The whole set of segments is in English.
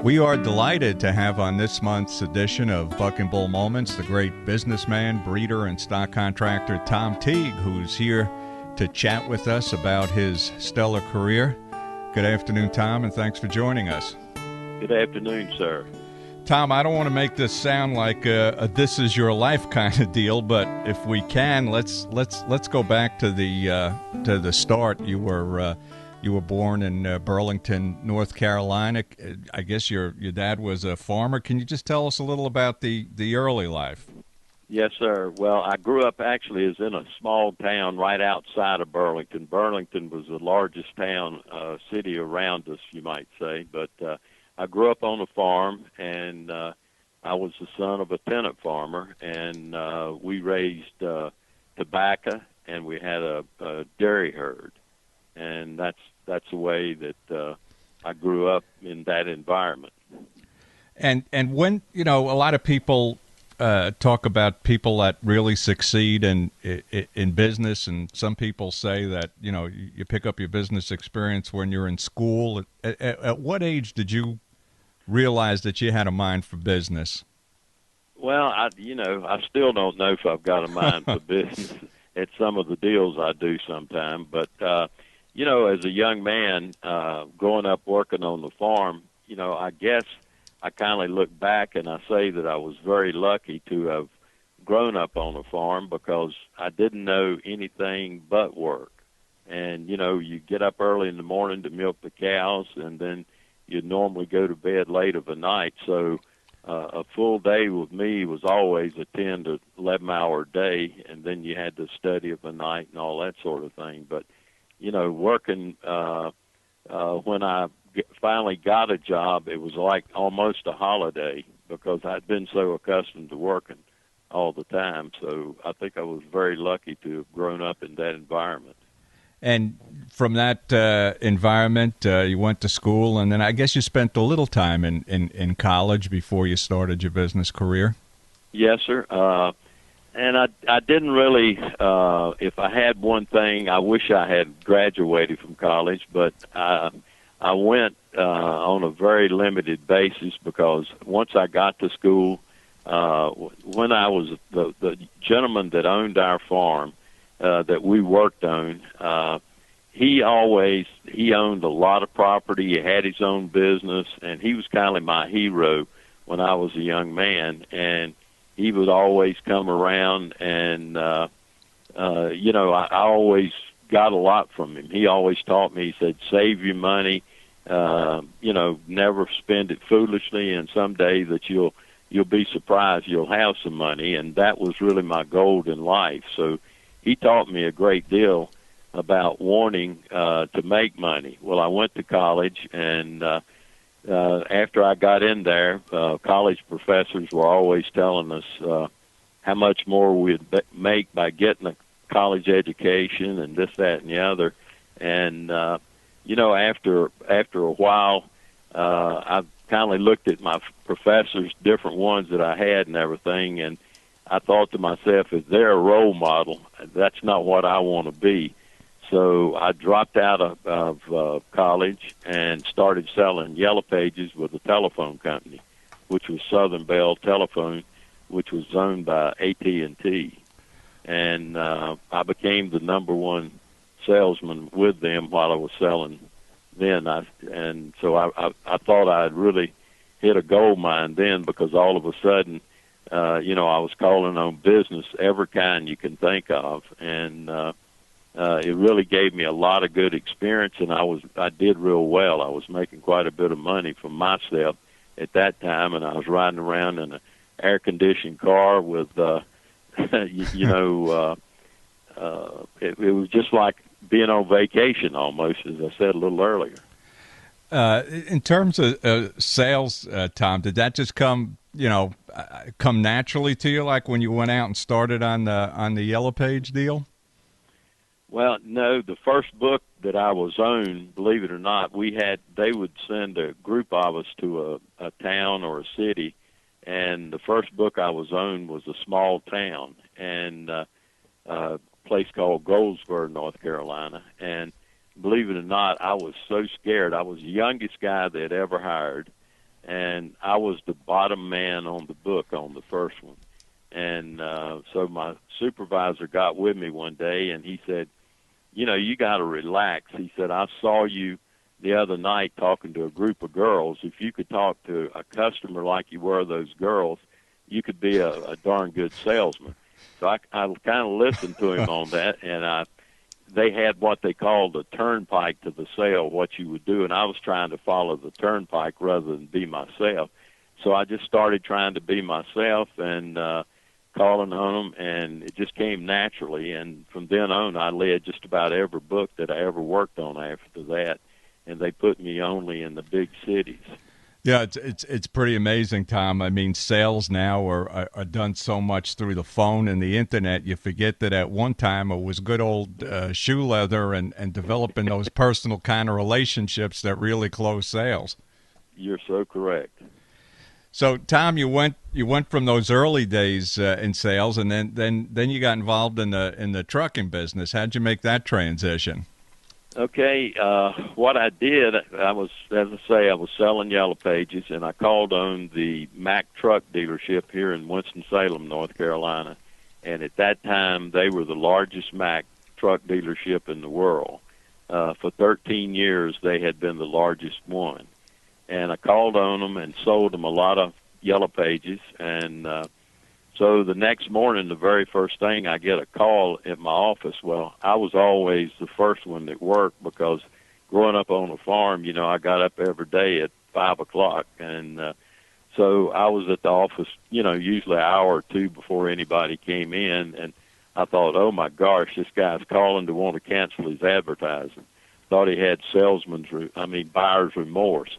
We are delighted to have on this month's edition of Buck and Bull Moments the great businessman, breeder, and stock contractor Tom Teague, who's here to chat with us about his stellar career. Good afternoon, Tom, and thanks for joining us. Good afternoon, sir. Tom, I don't want to make this sound like a this is your life kind of deal, but if we can, let's go back to the start. You were born in Burlington, North Carolina. I guess your dad was a farmer. Can you just tell us a little about the early life? Yes, sir. Well, I grew up actually as in a small town right outside of Burlington. Burlington was the largest town, city around us, you might say. But I grew up on a farm, and I was the son of a tenant farmer, and we raised tobacco, and we had a dairy herd. And that's the way that I grew up in that environment. And when, a lot of people talk about people that really succeed in business, and some people say that, you pick up your business experience when you're in school. At what age did you realize that you had a mind for business? Well, I still don't know if I've got a mind for business at some of the deals I do sometime, but as a young man, growing up working on the farm, I guess I kind of look back and I say that I was very lucky to have grown up on a farm because I didn't know anything but work. And, you get up early in the morning to milk the cows, and then you normally go to bed late of the night. So a full day with me was always a 10 to 11-hour day, and then you had to study of the night and all that sort of thing. But working when I finally got a job, it was like almost a holiday because I'd been so accustomed to working all the time. So I think I was very lucky to have grown up in that environment. And from that environment, you went to school, and then I guess you spent a little time in college before you started your business career? Yes, sir. And I didn't really, if I had one thing, I wish I had graduated from college, but I went on a very limited basis because once I got to school, when I was the gentleman that owned our farm that we worked on, he owned a lot of property, he had his own business, and he was kind of my hero when I was a young man, and he would always come around, and I always got a lot from him. He always taught me, he said, save your money, never spend it foolishly, and someday that you'll be surprised you'll have some money, and that was really my goal in life. So he taught me a great deal about wanting to make money. Well, I went to college, and after I got in there, college professors were always telling us how much more we'd make by getting a college education and this, that, and the other. And, after a while, I kind of looked at my professors, different ones that I had and everything, and I thought to myself, if they're a role model, that's not what I want to be. So I dropped out of college and started selling yellow pages with a telephone company, which was Southern Bell Telephone, which was owned by AT&T. And I became the number one salesman with them while I was selling then. So I thought I'd really hit a gold mine then because all of a sudden, I was calling on business, every kind you can think of. And it really gave me a lot of good experience, and I did real well. I was making quite a bit of money for myself at that time, and I was riding around in an air-conditioned car with, it was just like being on vacation almost, as I said a little earlier. In terms of sales, Tom, did that just come naturally to you, like when you went out and started on the Yellow Page deal? Well, no, the first book that I was on, believe it or not, they would send a group of us to a town or a city, and the first book I was on was a small town and a place called Goldsboro, North Carolina. And believe it or not, I was so scared. I was the youngest guy they'd ever hired, and I was the bottom man on the book on the first one. And so my supervisor got with me one day, and he said, you know, you got to relax. He said, I saw you the other night talking to a group of girls. If you could talk to a customer like you were those girls, you could be a darn good salesman. So I kind of listened to him on that, and they had what they called a turnpike to the sale, what you would do, and I was trying to follow the turnpike rather than be myself. So I just started trying to be myself and calling on them, and it just came naturally. And from then on, I led just about every book that I ever worked on after that, and they put me only in the big cities. Yeah, it's pretty amazing, Tom. I mean, sales now are done so much through the phone and the internet. You forget that at one time it was good old shoe leather and developing those personal kind of relationships that really close sales. You're so correct. So, Tom, you went from those early days in sales, and then you got involved in the trucking business. How'd you make that transition? Okay, what I did, I was selling Yellow Pages, and I called on the Mack truck dealership here in Winston-Salem, North Carolina. And at that time, they were the largest Mack truck dealership in the world. For 13 years, they had been the largest one. And I called on them and sold them a lot of Yellow Pages. And so the next morning, the very first thing, I get a call at my office. Well, I was always the first one at work because growing up on a farm, you know, I got up every day at 5 o'clock. And so I was at the office, you know, usually an hour or two before anybody came in. And I thought, oh, my gosh, this guy's calling to want to cancel his advertising. Thought he had buyer's remorse.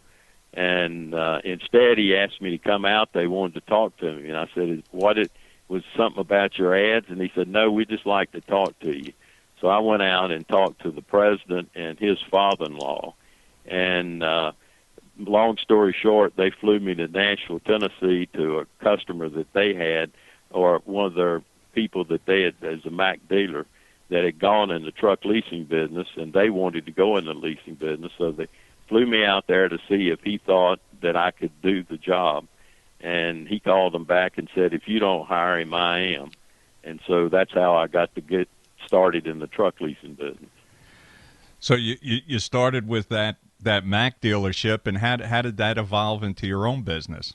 And instead, he asked me to come out. They wanted to talk to me. And I said, was something about your ads? And he said, no, we just like to talk to you. So I went out and talked to the president and his father-in-law. And long story short, they flew me to Nashville, Tennessee to a customer that they had, or one of their people that they had as a Mack dealer that had gone in the truck leasing business, and they wanted to go in the leasing business. So they flew me out there to see if he thought that I could do the job. And he called them back and said, if you don't hire him, I am. And so that's how I got to get started in the truck leasing business. So you started with that Mack dealership, and how did that evolve into your own business?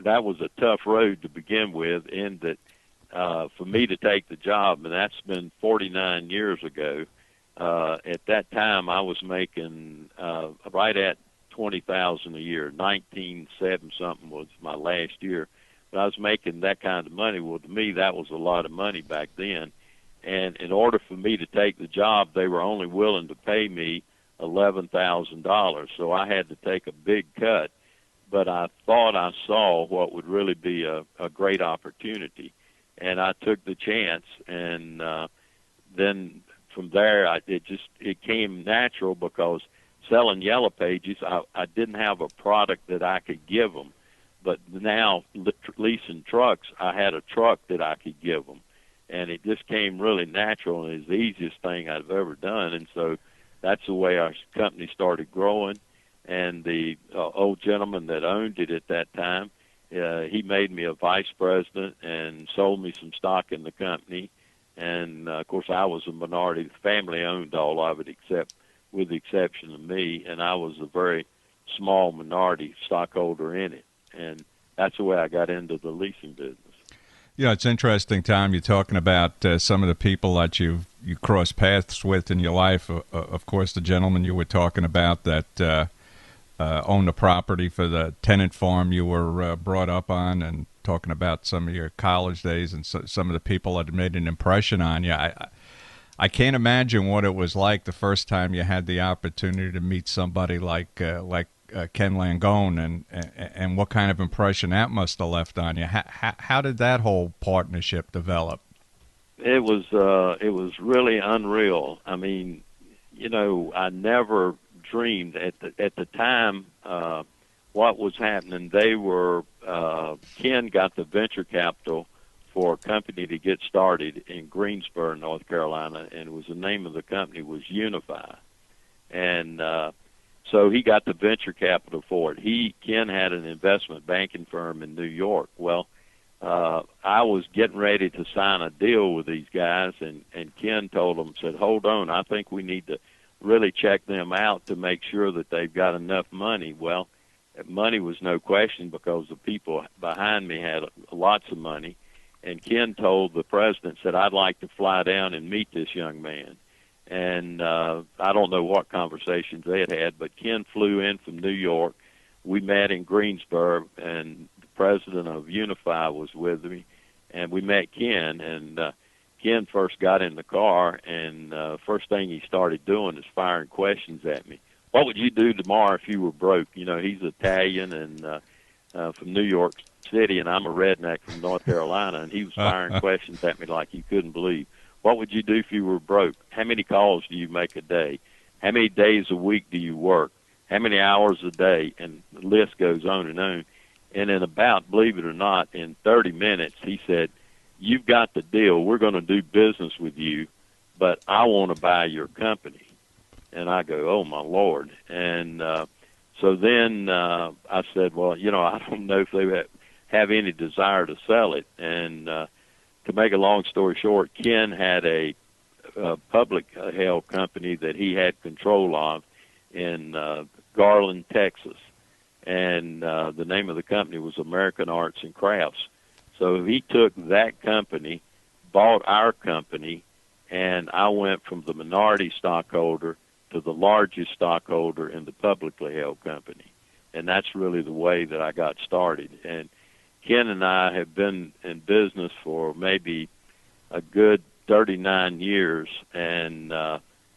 That was a tough road to begin with, in that for me to take the job, and that's been 49 years ago. At that time, I was making right at $20,000 a year. 19.7 something was my last year, but I was making that kind of money. Well, to me, that was a lot of money back then. And in order for me to take the job, they were only willing to pay me $11,000. So I had to take a big cut. But I thought I saw what would really be a great opportunity, and I took the chance. And then from there, it came natural, because selling Yellow Pages, I didn't have a product that I could give them. But now, leasing trucks, I had a truck that I could give them. And it just came really natural, and it's the easiest thing I've ever done. And so that's the way our company started growing. And the old gentleman that owned it at that time, he made me a vice president and sold me some stock in the company. And, of course, I was a minority. The family owned all of it, with the exception of me, and I was a very small minority stockholder in it. And that's the way I got into the leasing business. Yeah, it's interesting, Tom. You're talking about some of the people that you cross paths with in your life. Of course, the gentleman you were talking about that owned the property for the tenant farm you were brought up on, and talking about some of your college days and some of the people that had made an impression on you. I can't imagine what it was like the first time you had the opportunity to meet somebody like Ken Langone, and what kind of impression that must have left on you. How did that whole partnership develop? It was really unreal. I mean, you know, I never dreamed at the time what was happening. They were Ken got the venture capital for a company to get started in Greensboro, North Carolina, and the name of the company was Unify. And So he got the venture capital for it. Ken had an investment banking firm in New York. Well, I was getting ready to sign a deal with these guys, and Ken told them, said, hold on, I think we need to really check them out to make sure that they've got enough money. Well, money was no question because the people behind me had lots of money. And Ken told the president, said, I'd like to fly down and meet this young man. And I don't know what conversations they had, but Ken flew in from New York. We met in Greensboro, and the president of Unify was with me, and we met Ken. And Ken first got in the car, and first thing he started doing is firing questions at me. What would you do tomorrow if you were broke? You know, he's Italian and from New York City, and I'm a redneck from North Carolina, and he was firing questions at me like you couldn't believe. What would you do if you were broke? How many calls do you make a day? How many days a week do you work? How many hours a day? And the list goes on and on. And in about, believe it or not, in 30 minutes, he said, you've got the deal. We're going to do business with you, but I want to buy your company. And I go, oh, my Lord. And so then I said, well, you know, I don't know if they have any desire to sell it. And to make a long story short, Ken had a public held company that he had control of in Garland, Texas. And the name of the company was American Arts and Crafts. So he took that company, bought our company, and I went from the minority stockholder to the largest stockholder in the publicly held company. And that's really the way that I got started. And Ken and I have been in business for maybe a good 39 years, and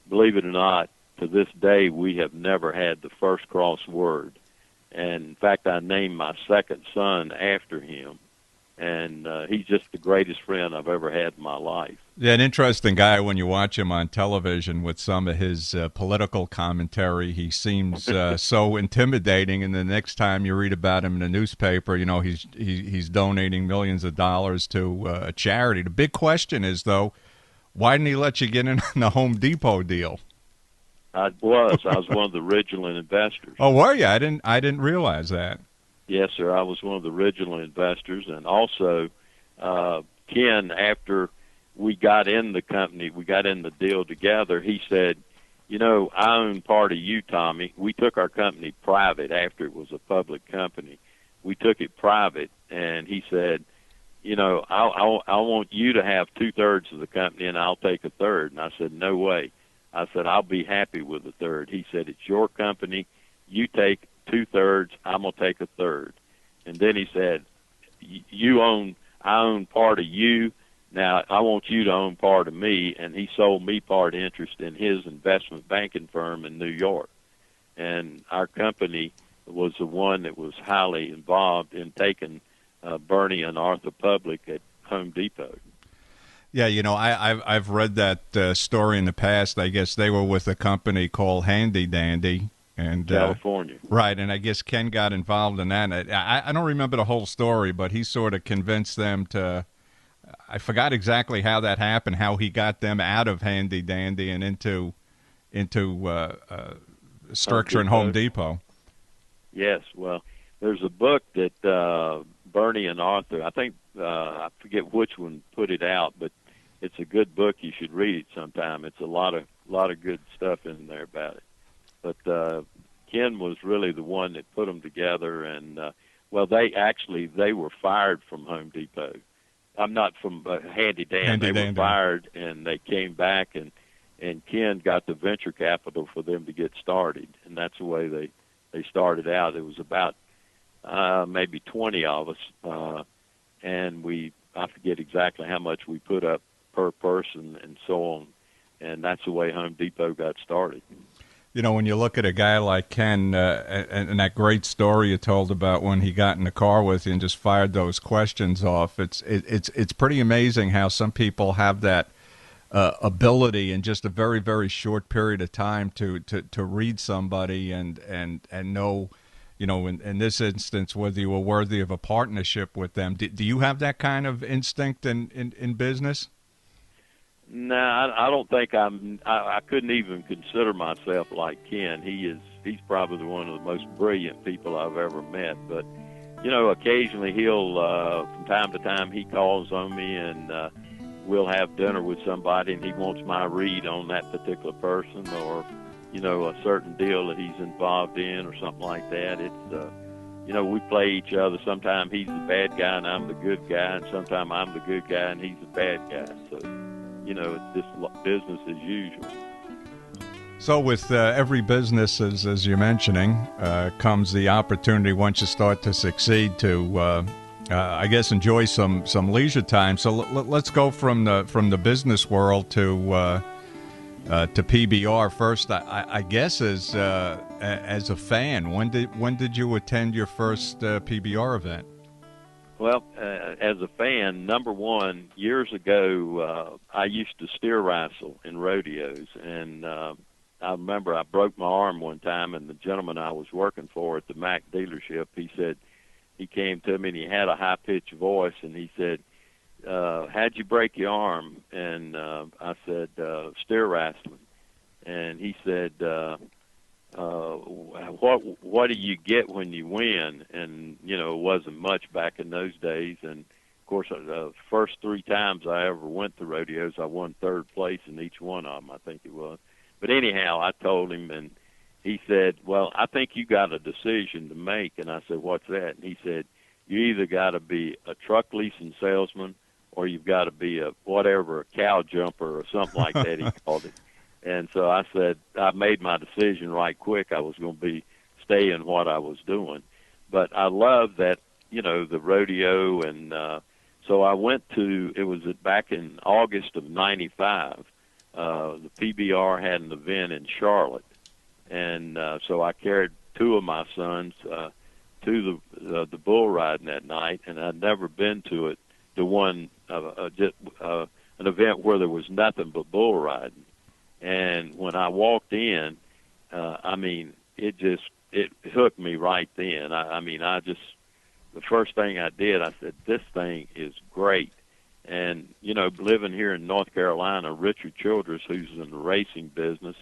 believe it or not, to this day, we have never had the first cross word. And, in fact, I named my second son after him, and he's just the greatest friend I've ever had in my life. Yeah, an interesting guy when you watch him on television with some of his political commentary. He seems so intimidating, and the next time you read about him in the newspaper, you know, he's donating millions of dollars to a charity. The big question is, though, why didn't he let you get in on the Home Depot deal? I was one of the original investors. Oh, were you? I didn't realize that. Yes, sir. I was one of the original investors, and also Ken, after we got in the company, we got in the deal together, he said, you know, I own part of you, Tommy. We took our company private after it was a public company. We took it private, and he said, you know, I want you to have 2/3 of the company, and I'll take 1/3. And I said, no way. I said, I'll be happy with 1/3. He said, it's your company. You take 2/3. I'm going to take 1/3. And then he said, I own part of you. Now, I want you to own part of me. And he sold me part interest in his investment banking firm in New York. And our company was the one that was highly involved in taking Bernie and Arthur Public at Home Depot. Yeah, you know, I've read that story in the past. I guess they were with a company called Handy Dandy. And California. Right, and I guess Ken got involved in that. I don't remember the whole story, but he sort of convinced them to, I forgot exactly how that happened, how he got them out of Handy Dandy and into structuring Home Depot. Yes, well, there's a book that Bernie and Arthur, I think, I forget which one put it out, but it's a good book. You should read it sometime. It's a lot of good stuff in there about it. But Ken was really the one that put them together, and well, they were fired from Home Depot. I'm not from Handy Dandy. They were fired, and they came back, and Ken got the venture capital for them to get started, and that's the way they started out. It was about maybe 20 of us, and I forget exactly how much we put up per person and so on, and that's the way Home Depot got started. You know, when you look at a guy like Ken and that great story you told about when he got in the car with you and just fired those questions off, it's pretty amazing how some people have that ability in just a very, very short period of time to read somebody and know, you know, in this instance, whether you were worthy of a partnership with them. Do you have that kind of instinct in business? No, I don't think I couldn't even consider myself like Ken. He's probably one of the most brilliant people I've ever met. But, you know, occasionally he'll, from time to time, he calls on me, and we'll have dinner with somebody, and he wants my read on that particular person, or, you know, a certain deal that he's involved in or something like that. It's, you know, we play each other. Sometimes he's the bad guy and I'm the good guy, and sometimes I'm the good guy and he's the bad guy. So, you know, it's just business as usual. So with every business, as you're mentioning, comes the opportunity once you start to succeed to, I guess, enjoy some leisure time. So let's go from the business world to PBR first. I guess as a fan, when did you attend your first PBR event? Well, as a fan, number one, years ago, I used to steer wrestle in rodeos, and I remember I broke my arm one time, and the gentleman I was working for at the Mack dealership, he came to me and he had a high-pitched voice, and he said, how'd you break your arm? And I said, steer wrestling. And he said, what do you get when you win? And, you know, it wasn't much back in those days. And, of course, the first 3 times I ever went to rodeos, I won 3rd place in each one of them, I think it was. But anyhow, I told him, and he said, well, I think you got a decision to make. And I said, what's that? And he said, you either got to be a truck leasing salesman, or you've got to be a cow jumper or something like that, he called it. And so I said, I made my decision right quick. I was going to be staying what I was doing. But I loved that, you know, the rodeo. And so I went to, it was back in August of 95. The PBR had an event in Charlotte. And so I carried 2 of my sons to the bull riding that night, and I'd never been to it, to one an event where there was nothing but bull riding. And when I walked in, I mean, it hooked me right then. The first thing I did, I said, this thing is great. And, you know, living here in North Carolina, Richard Childress, who's in the racing business,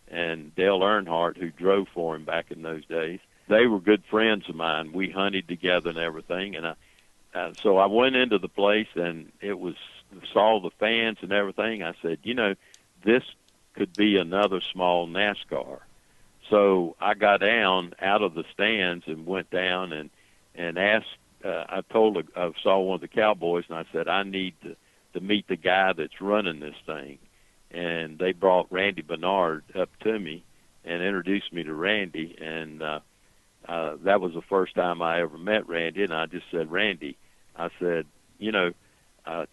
and Dale Earnhardt, who drove for him back in those days, they were good friends of mine. We hunted together and everything. And so I went into the place, and saw the fans and everything. I said, you know, this could be another small NASCAR. So I got down out of the stands and went down and asked, I saw one of the cowboys, and I said, I need to meet the guy that's running this thing. And they brought Randy Bernard up to me and introduced me to Randy. And that was the first time I ever met Randy. And I just said, Randy, I said, you know,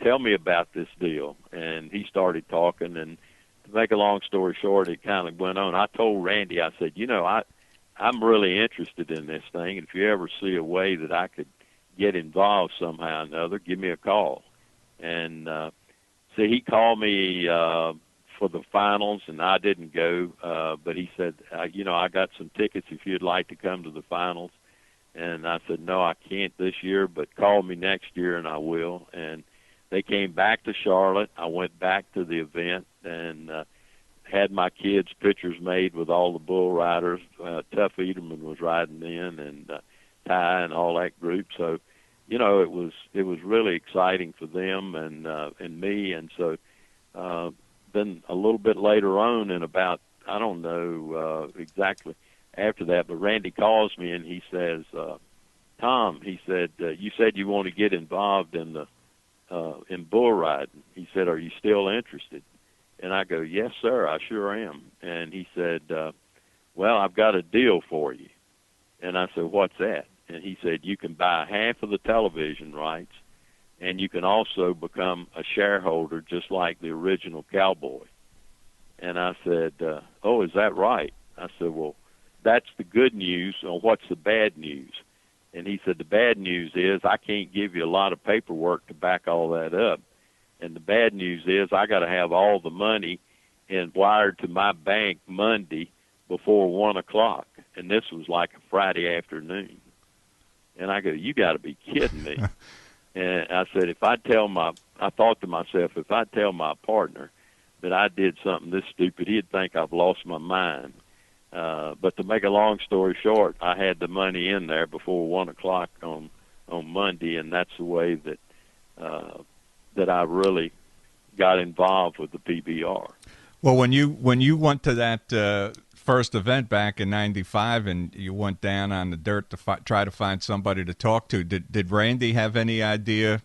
tell me about this deal. And he started talking. And to make a long story short, it kind of went on. I told Randy, I said, you know, I'm really interested in this thing. And if you ever see a way that I could get involved somehow or another, give me a call. And so he called me for the finals, and I didn't go, but he said, you know, I got some tickets if you'd like to come to the finals. And I said, no, I can't this year, but call me next year and I will. And they came back to Charlotte. I went back to the event and had my kids' pictures made with all the bull riders. Tuff Edelman was riding then, and Ty and all that group. So, you know, it was really exciting for them and me. And so then a little bit later on, in about, I don't know exactly after that, but Randy calls me and he says, Tom, he said, you said you want to get involved in bull riding. He said, are you still interested? And I go, yes, sir, I sure am. And he said, well, I've got a deal for you. And I said, what's that? And he said, you can buy half of the television rights, and you can also become a shareholder just like the original Cowboy. And I said, oh, is that right? I said, well, that's the good news. Or what's the bad news? And he said, the bad news is I can't give you a lot of paperwork to back all that up. And the bad news is I got to have all the money wired to my bank Monday before 1 o'clock. And this was like a Friday afternoon. And I go, you got to be kidding me. And I said, I thought to myself, if I tell my partner that I did something this stupid, he'd think I've lost my mind. But to make a long story short, I had the money in there before 1 o'clock on Monday, and that's the way that that I really got involved with the PBR. Well, when you went to that first event back in '95, and you went down on the dirt to try to find somebody to talk to, did Randy have any idea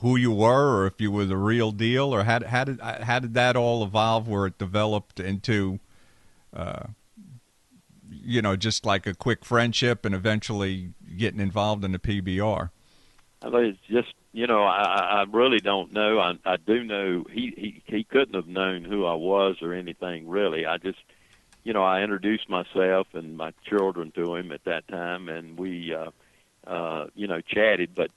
who you were, or if you were the real deal, or how did that all evolve, where it developed into just like a quick friendship and eventually getting involved in the PBR? I mean, it's just, I really don't know. I do know he couldn't have known who I was or anything, really. I just, I introduced myself and my children to him at that time, and we, chatted. But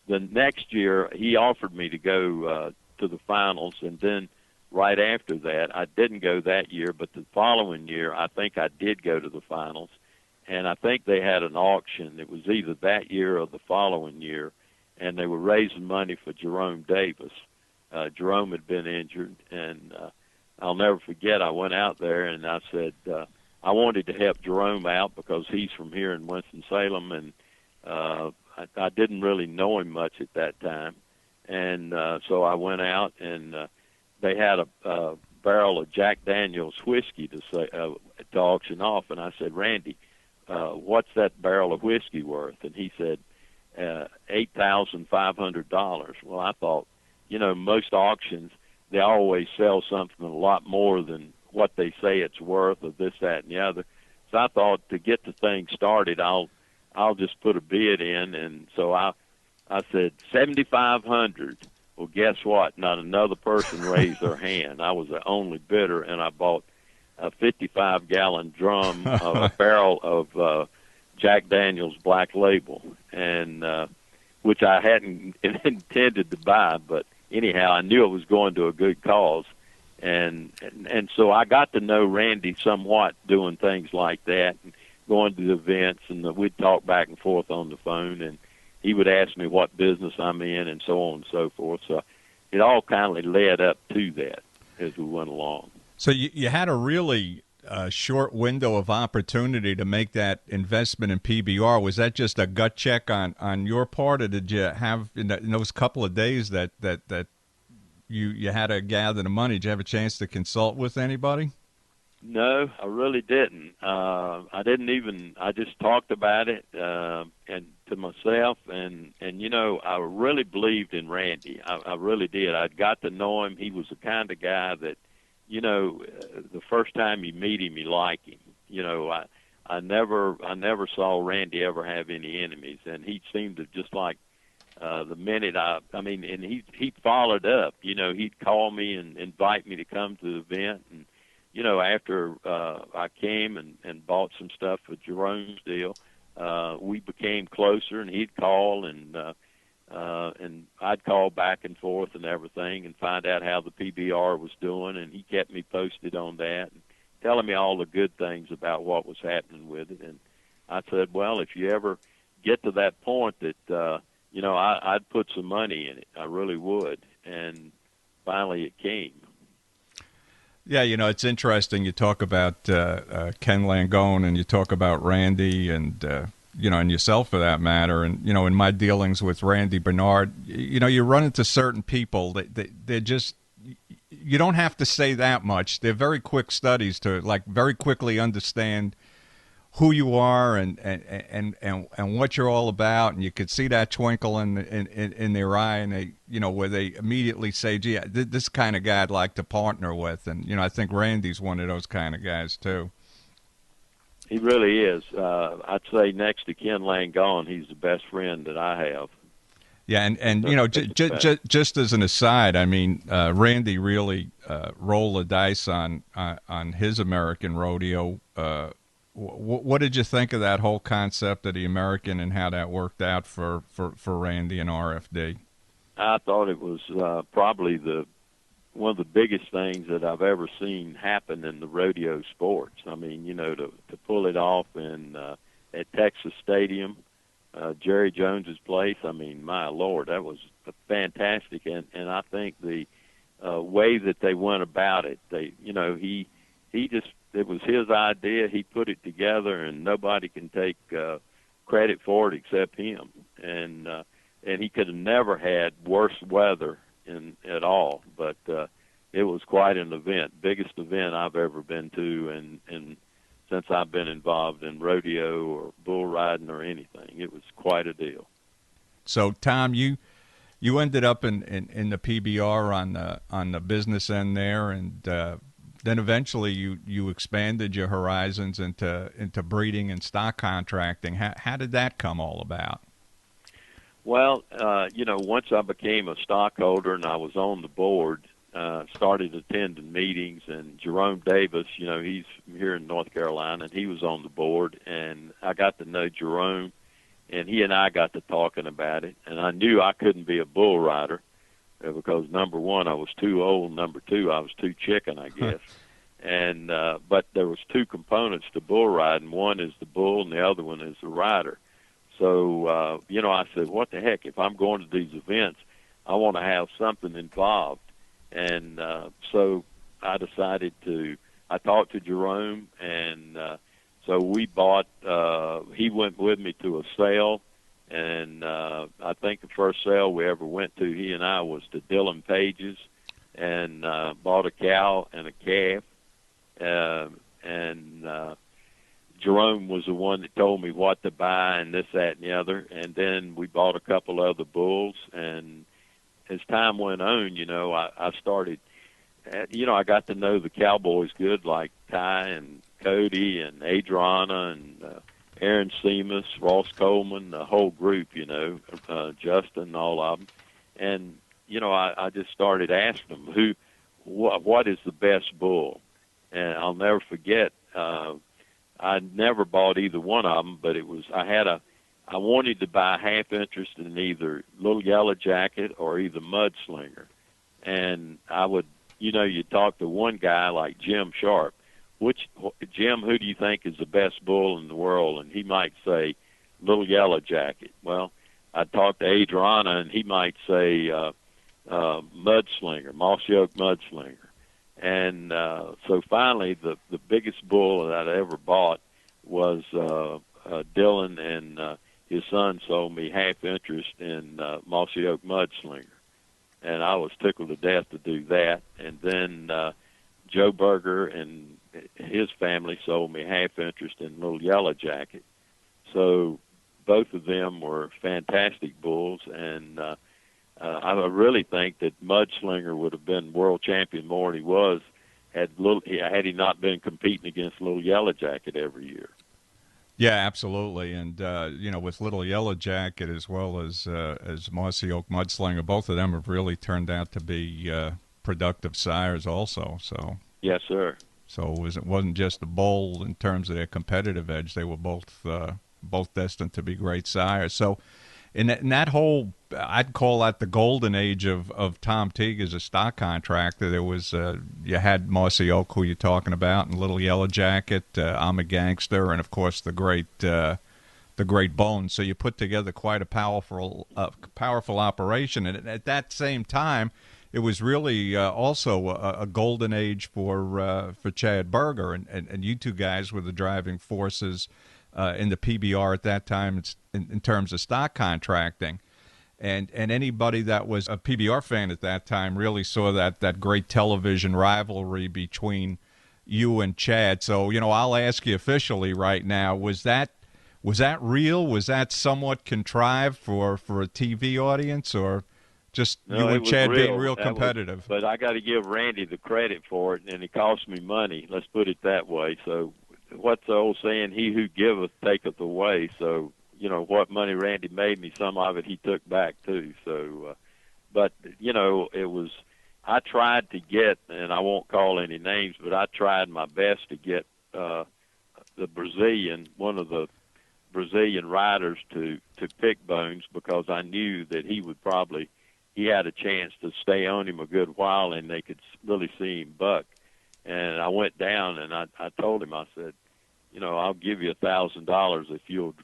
the next year, he offered me to go to the finals, and then right after that, I didn't go that year, but the following year, I think I did go to the finals, and I think they had an auction. It was either that year or the following year, and they were raising money for Jerome Davis. Jerome had been injured, and I'll never forget, I went out there and I said, I wanted to help Jerome out because he's from here in Winston-Salem, and I didn't really know him much at that time. And so I went out, and they had a barrel of Jack Daniel's whiskey to auction off, and I said, Randy, what's that barrel of whiskey worth? And he said, $8,500. Well, I thought, most auctions, they always sell something a lot more than what they say it's worth, or this, that, and the other. So I thought, to get the thing started, I'll just put a bid in. And so I said $7,500. Well, guess what? Not another person raised their hand. I was the only bidder, and I bought a 55-gallon drum, a barrel of Jack Daniel's Black Label, and which I hadn't intended to buy, but anyhow, I knew it was going to a good cause, and so I got to know Randy somewhat doing things like that, and going to the events, and we'd talk back and forth on the phone, and he would ask me what business I'm in, and so on and so forth. So it all kind of led up to that as we went along. So you had a really short window of opportunity to make that investment in PBR. Was that just a gut check on your part, or did you have in those couple of days that you had to gather the money? Did you have a chance to consult with anybody? No, I really didn't. I didn't even. I just talked about it and to myself, and I really believed in Randy. I really did. I'd got to know him. He was the kind of guy that, the first time you meet him, you like him. I never saw Randy ever have any enemies, and he seemed to just like the minute and he followed up. He'd call me and invite me to come to the event, and after I came and bought some stuff for Jerome's deal, we became closer, and he'd call, and I'd call back and forth and everything and find out how the PBR was doing, and he kept me posted on that and telling me all the good things about what was happening with it. And I said, well, if you ever get to that point that, I'd put some money in it. I really would. And finally it came. Yeah, it's interesting. You talk about Ken Langone, and you talk about Randy, and and yourself for that matter. And in my dealings with Randy Bernard, you run into certain people that they're just, you don't have to say that much. They're very quick studies to very quickly understand who you are and what you're all about, and you could see that twinkle in their eye, and they where they immediately say, "Gee, this kind of guy I'd like to partner with." And I think Randy's one of those kind of guys too. He really is. I'd say next to Ken Langone, he's the best friend that I have. Yeah, and just as an aside, I mean, Randy really rolled the dice on his American rodeo. What did you think of that whole concept of the American and how that worked out for Randy and RFD? I thought it was probably one of the biggest things that I've ever seen happen in the rodeo sports. I mean, to pull it off at Texas Stadium, Jerry Jones's place. I mean, my Lord, that was fantastic. And I think the way that they went about it, he just it was his idea. He put it together, and nobody can take credit for it except him. And he could have never had worse weather at all. But it was quite an event, biggest event I've ever been to, and since I've been involved in rodeo or bull riding or anything. It was quite a deal. So, Tom, you ended up in the PBR on the business end there, and then eventually you expanded your horizons into breeding and stock contracting. How did that come all about? Well, once I became a stockholder and I was on the board, started attending meetings, and Jerome Davis, he's here in North Carolina, and he was on the board, and I got to know Jerome, and he and I got to talking about it, and I knew I couldn't be a bull rider because, number one, I was too old, number two, I was too chicken, I guess. And but there was two components to bull riding. One is the bull, and the other one is the rider. So, I said, what the heck, if I'm going to these events, I want to have something involved. And so I decided I talked to Jerome, and so we bought, he went with me to a sale, and I think the first sale we ever went to, he and I, was to Dillon Page's, and bought a cow and a calf, and Jerome was the one that told me what to buy and this, that, and the other, and then we bought a couple other bulls, and as time went on, I started, I got to know the cowboys good, like Ty and Cody and Adriana and Aaron Seamus, Ross Coleman, the whole group, Justin, all of them. And, I just started asking them, what is the best bull? And I'll never forget, I never bought either one of them, but I wanted to buy half interest in either Little Yellow Jacket or either Mudslinger. And I would, you talk to one guy like Jim Sharp, Jim, who do you think is the best bull in the world? And he might say Little Yellow Jacket. Well, I'd talk to Adriana, and he might say Mudslinger, Mossy Oak Mudslinger. And so finally, the biggest bull that I ever bought was Dillon, and his son sold me half interest in Mossy Oak Mudslinger. And I was tickled to death to do that. And then Joe Berger and his family sold me half interest in Little Yellow Jacket. So both of them were fantastic bulls, and I really think that Mudslinger would have been world champion more than he was had he not been competing against Little Yellow Jacket every year. Yeah, absolutely. And, with Little Yellow Jacket as well as Mossy Oak Mudslinger, both of them have really turned out to be productive sires also. So yes, sir. So it wasn't just a bull in terms of their competitive edge. They were both destined to be great sires. So in that whole, I'd call that the golden age of Tom Teague as a stock contractor. There was you had Mossy Oak, who you're talking about, and Little Yellow Jacket, I'm a Gangster, and of course the great Bones. So you put together quite a powerful operation. And at that same time, it was really also a golden age for Chad Berger, and you two guys were the driving forces in the PBR at that time in terms of stock contracting. And anybody that was a PBR fan at that time really saw that great television rivalry between you and Chad. So, I'll ask you officially right now, was that real? Was that somewhat contrived for a TV audience, or just you and Chad being real competitive? But I got to give Randy the credit for it, and it cost me money. Let's put it that way. So what's the old saying? He who giveth taketh away. So, what money Randy made me, some of it he took back too. So, but, it was, I tried to get, and I won't call any names, but I tried my best to get one of the Brazilian riders to pick Bones, because I knew that he had a chance to stay on him a good while, and they could really see him buck. And I went down, and I told him, I said, I'll give you $1,000 if you'll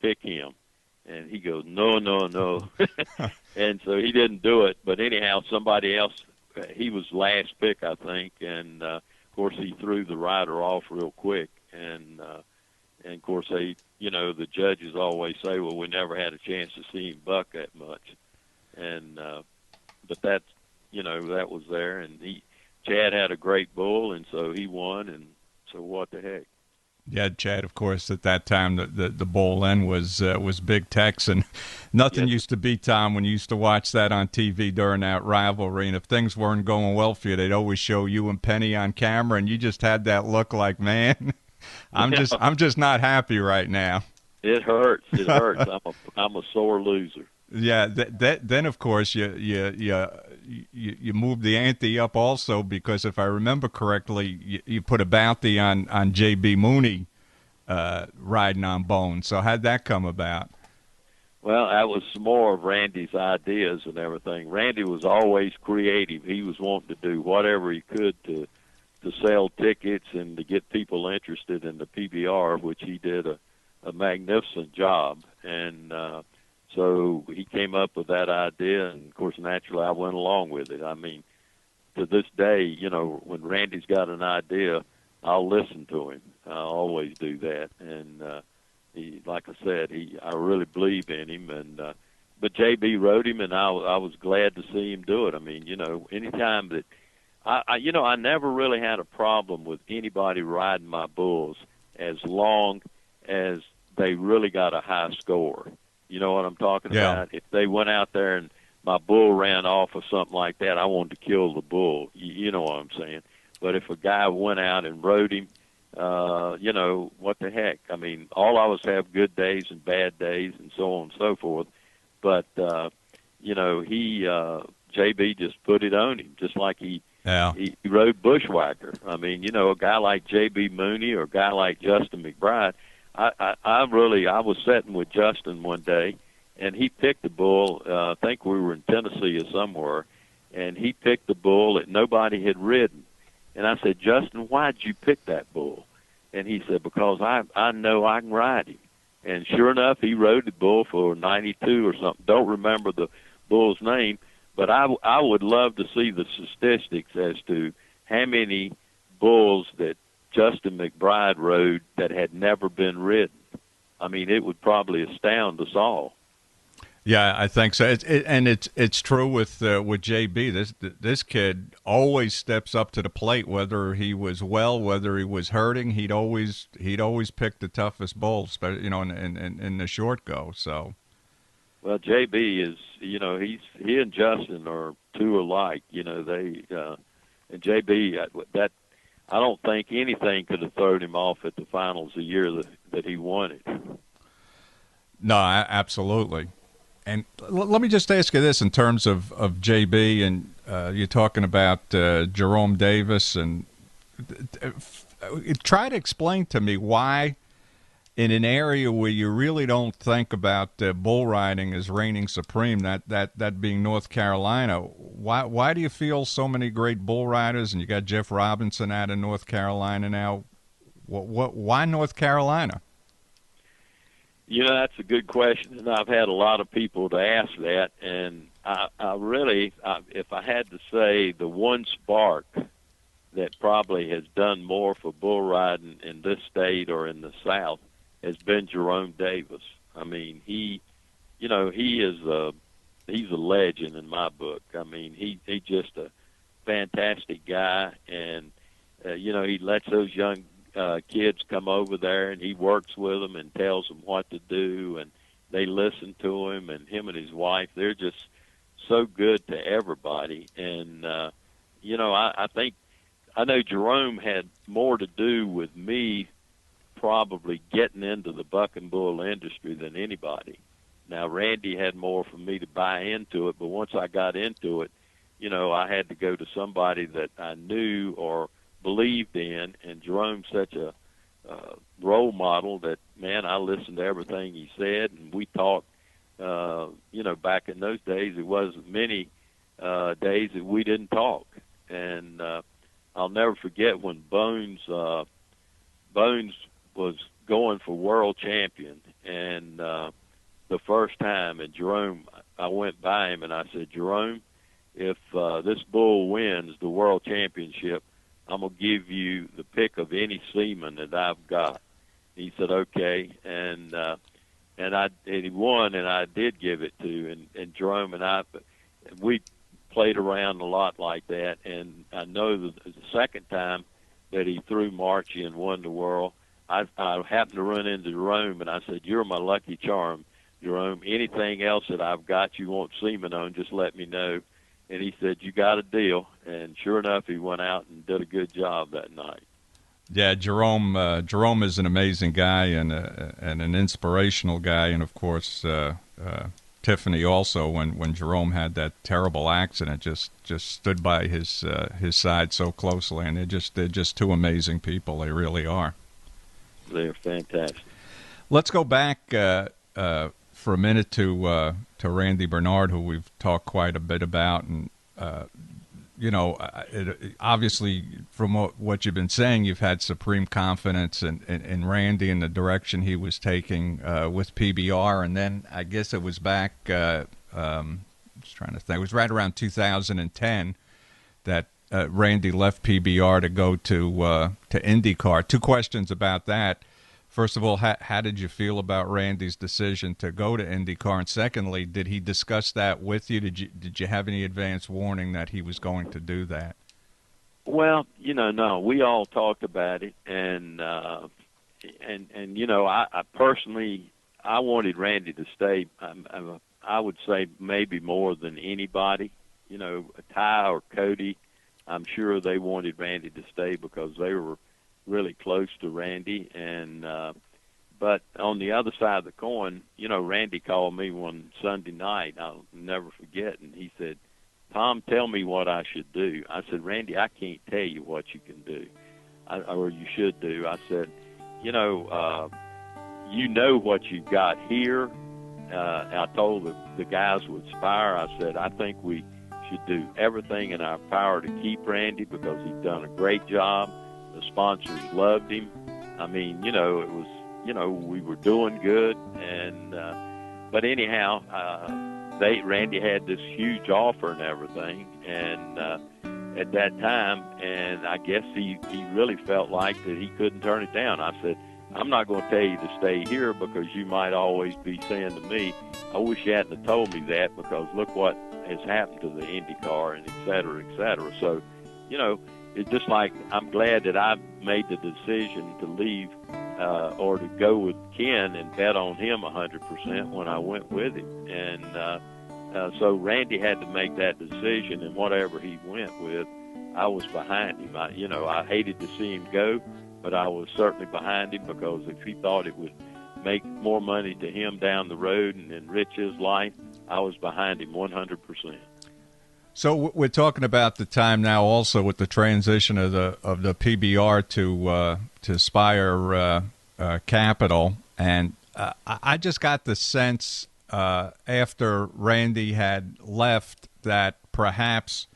pick him. And he goes, no. And so he didn't do it. But anyhow, somebody else, he was last pick, I think. And, of course, he threw the rider off real quick, and of course the judges always say, well, we never had a chance to see him buck that much, and but that's that was there, and Chad had a great bull, and so he won, and so what the heck. Yeah, Chad, of course, at that time, the bull then was Big Tex, and nothing used to beat Tom when you used to watch that on TV during that rivalry, and if things weren't going well for you, they'd always show you and Penny on camera, and you just had that look like, man, I'm just not happy right now. It hurts. It hurts. I'm a sore loser. Yeah, then of course you moved the ante up also, because if I remember correctly, you put a bounty on J.B. Mooney riding on Bone. So how'd that come about? Well, that was some more of Randy's ideas and everything. Randy was always creative. He was wanting to do whatever he could to sell tickets and to get people interested in the PBR, which he did a magnificent job. And so he came up with that idea, and, of course, naturally I went along with it. I mean, to this day, when Randy's got an idea, I'll listen to him. I always do that. And he, like I said, I really believe in him. And but JB rode him, and I was glad to see him do it. I mean, anytime that I never really had a problem with anybody riding my bulls as long as they really got a high score. You know what I'm talking about? If they went out there and my bull ran off or something like that, I wanted to kill the bull. You know what I'm saying? But if a guy went out and rode him, what the heck? I mean, all I was have good days and bad days and so on and so forth. But, JB just put it on him, just like he rode Bushwhacker. I mean, a guy like J.B. Mooney or a guy like Justin McBride, I was sitting with Justin one day, and he picked the bull. I think we were in Tennessee or somewhere, and he picked the bull that nobody had ridden. And I said, Justin, why'd you pick that bull? And he said, because I know I can ride him. And sure enough, he rode the bull for 92 or something. Don't remember the bull's name, but I would love to see the statistics as to how many bulls that Justin McBride rode that had never been ridden. I mean, it would probably astound us all. Yeah, I think so. It's true with JB. This kid always steps up to the plate, whether he was whether he was hurting. He'd always pick the toughest bulls, in the short go. So, well, JB is he and Justin are two alike. They and JB that. I don't think anything could have thrown him off at the finals the year that he won it. No, absolutely. And let me just ask you this in terms of JB, and you're talking about Jerome Davis, and try to explain to me why in an area where you really don't think about bull riding as reigning supreme, that being North Carolina, why do you feel so many great bull riders, and you got Jeff Robinson out of North Carolina now? Why North Carolina? That's a good question, and I've had a lot of people to ask that, and I really, if I had to say the one spark that probably has done more for bull riding in this state or in the South has been Jerome Davis. I mean, he's a legend in my book. I mean, he's just a fantastic guy, and he lets those young kids come over there, and he works with them and tells them what to do, and they listen to him. And him and his wife, they're just so good to everybody. And I know Jerome had more to do with me probably getting into the buck and bull industry than anybody. Now, Randy had more for me to buy into it, but once I got into it, I had to go to somebody that I knew or believed in, and Jerome's such a role model that, man, I listened to everything he said, and we talked, back in those days, it wasn't many days that we didn't talk. And I'll never forget when Bones was going for world champion, and the first time, and Jerome, I went by him and I said, Jerome, if this bull wins the world championship, I'm gonna give you the pick of any seaman that I've got. He said, okay, and he won, and I did give it to, and Jerome and I, we played around a lot like that, and I know the second time that he threw Marchie and won the world, I happened to run into Jerome, and I said, you're my lucky charm, Jerome. Anything else that I've got you want seaman on, just let me know. And he said, you got a deal. And sure enough, he went out and did a good job that night. Yeah, Jerome is an amazing guy and an inspirational guy, and of course Tiffany also. When Jerome had that terrible accident, just stood by his side so closely, and they're just two amazing people. They really are. They're fantastic. Let's go back for a minute to Randy Bernard, who we've talked quite a bit about, and obviously from what you've been saying, you've had supreme confidence in Randy and the direction he was taking with PBR, and then I guess it was back. Just trying to think, it was right around 2010 that Randy left PBR to go to IndyCar. Two questions about that. First of all, how did you feel about Randy's decision to go to IndyCar? And secondly, did he discuss that with you? Did you have any advance warning that he was going to do that? Well, no, we all talked about it, and I personally, I wanted Randy to stay. I would say maybe more than anybody. Ty or Cody, I'm sure they wanted Randy to stay because they were really close to Randy, and but on the other side of the coin, Randy called me one Sunday night, I'll never forget, and he said, Tom, tell me what I should do. I said, Randy, I can't tell you what you can do, or you should do. I said, you know what you've got here. I told the guys with Spire, I said, I think we should do everything in our power to keep Randy because he's done a great job. The sponsors loved him. I mean, it was, we were doing good, and but anyhow, Randy had this huge offer and everything, and at that time, and I guess he really felt like that he couldn't turn it down. I said, I'm not going to tell you to stay here because you might always be saying to me, I wish you hadn't have told me that because look what has happened to the IndyCar and et cetera, et cetera. So, it's just like I'm glad that I made the decision to leave or to go with Ken and bet on him 100% when I went with him. And so Randy had to make that decision, and whatever he went with, I was behind him. I hated to see him go, but I was certainly behind him because if he thought it would make more money to him down the road and enrich his life, I was behind him 100%. So we're talking about the time now also with the transition of the PBR to Spire Capital, and I just got the sense after Randy had left that perhaps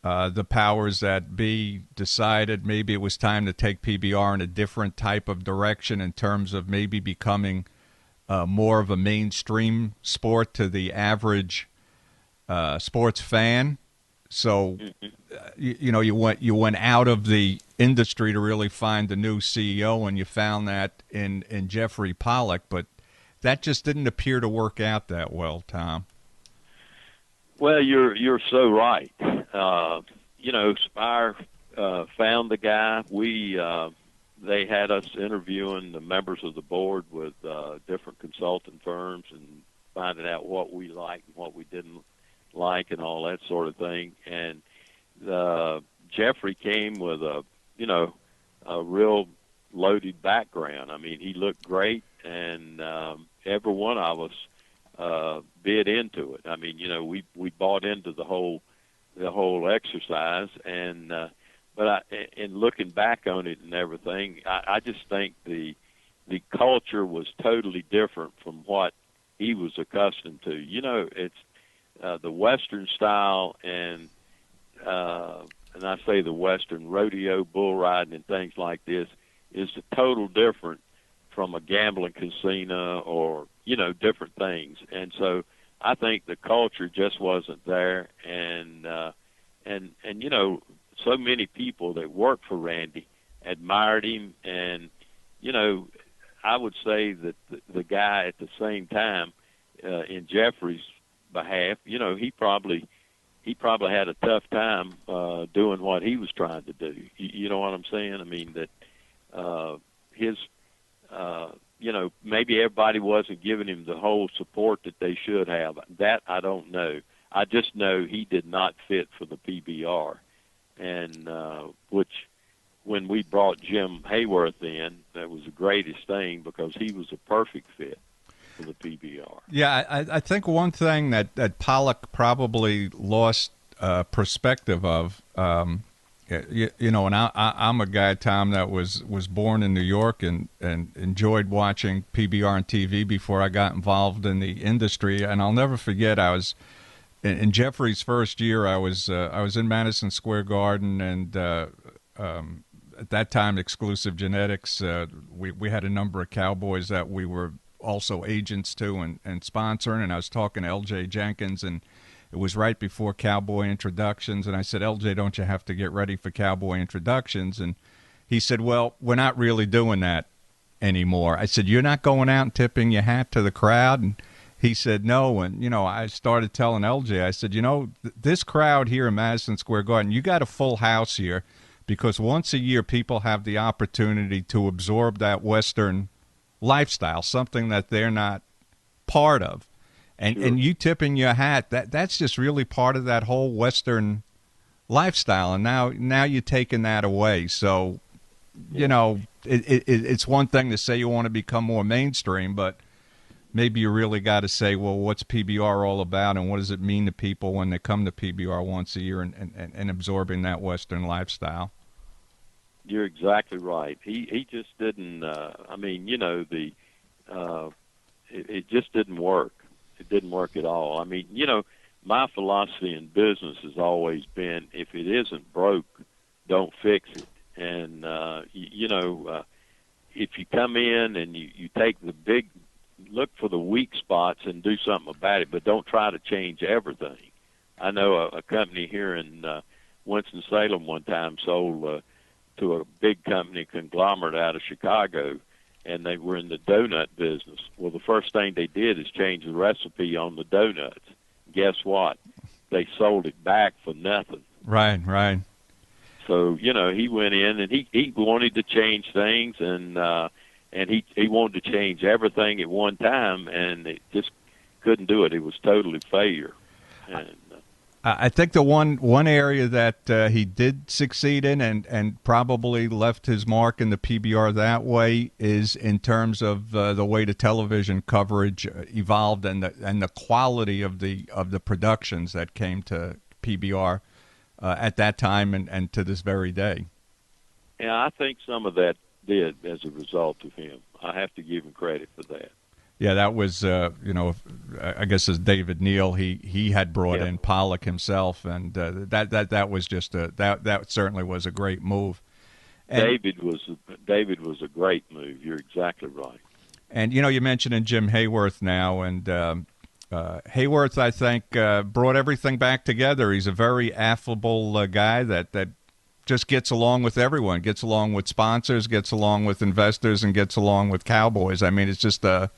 the powers that be decided maybe it was time to take PBR in a different type of direction in terms of maybe becoming more of a mainstream sport to the average sports fan. So, you went out of the industry to really find a new CEO, and you found that in Jeffrey Pollack, but that just didn't appear to work out that well, Tom. Well, you're so right. Spire found the guy. They had us interviewing the members of the board with different consulting firms and finding out what we liked and what we didn't like and all that sort of thing. And Jeffrey came with a real loaded background. I mean, he looked great, and every one of us bid into it. I mean, we bought into the whole exercise, and but in looking back on it and everything, I just think the culture was totally different from what he was accustomed to. It's the Western style, and I say the Western rodeo, bull riding, and things like this is a total different from a gambling casino or different things. And so I think the culture just wasn't there, and so many people that worked for Randy admired him, and I would say that the guy at the same time, in Jeffrey's behalf, he probably had a tough time doing what he was trying to do. You know what I'm saying? I mean that his maybe everybody wasn't giving him the whole support that they should have. That I don't know. I just know he did not fit for the PBR, and which when we brought Jim Hayworth in, that was the greatest thing because he was a perfect fit for the PBR. Yeah, I think one thing that Pollock probably lost perspective of, and I'm a guy, Tom, that was born in New York and enjoyed watching PBR and TV before I got involved in the industry. And I'll never forget, I was in Jeffrey's first year. I was in Madison Square Garden, and at that time, Exclusive Genetics. We had a number of cowboys that we were also agents to and sponsoring. And I was talking to L.J. Jenkins, and it was right before cowboy introductions. And I said, L.J., don't you have to get ready for cowboy introductions? And he said, well, we're not really doing that anymore. I said, you're not going out and tipping your hat to the crowd? And he said, no. And, I started telling L.J., I said, this crowd here in Madison Square Garden, you got a full house here because once a year people have the opportunity to absorb that Western lifestyle, something that they're not part of. And Sure. And you tipping your hat, that's just really part of that whole Western lifestyle. And now you're taking that away. So, it's one thing to say you want to become more mainstream, but maybe you really got to say, well, what's PBR all about, and what does it mean to people when they come to PBR once a year and absorbing that Western lifestyle? You're exactly right. He just didn't. It just didn't work. It didn't work at all. I mean, my philosophy in business has always been, if it isn't broke, don't fix it. And if you come in and you take look for the weak spots and do something about it, but don't try to change everything. I know a company here in Winston-Salem one time sold to a big company conglomerate out of Chicago, and they were in the donut business. Well, the first thing they did is change the recipe on the donuts. Guess what? They sold it back for nothing. Right. So, he went in and he wanted to change things, and he wanted to change everything at one time, and it just couldn't do it. It was totally failure. And I think the one area that he did succeed in and probably left his mark in the PBR that way is in terms of the way the television coverage evolved and the quality of the productions that came to PBR at that time and to this very day. Yeah, I think some of that did as a result of him. I have to give him credit for that. Yeah, that was, I guess as David Neal, he had brought in Pollock himself, and that was just that certainly was a great move. And David was a great move. You're exactly right. And you mentioned Jim Hayworth now, and Hayworth, I think, brought everything back together. He's a very affable guy that just gets along with everyone, gets along with sponsors, gets along with investors, and gets along with cowboys. I mean, it's just a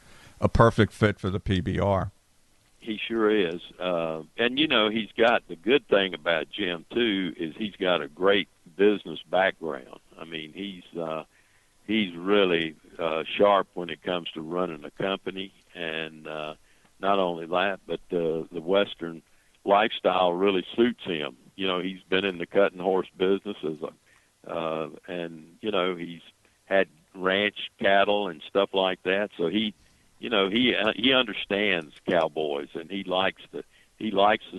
perfect fit for the PBR. He sure is. And, he's got the good thing about Jim, too, is he's got a great business background. I mean, he's really sharp when it comes to running a company. And not only that, but the Western lifestyle really suits him. He's been in the cutting horse business and he's had ranch cattle and stuff like that. So he understands cowboys, and he likes the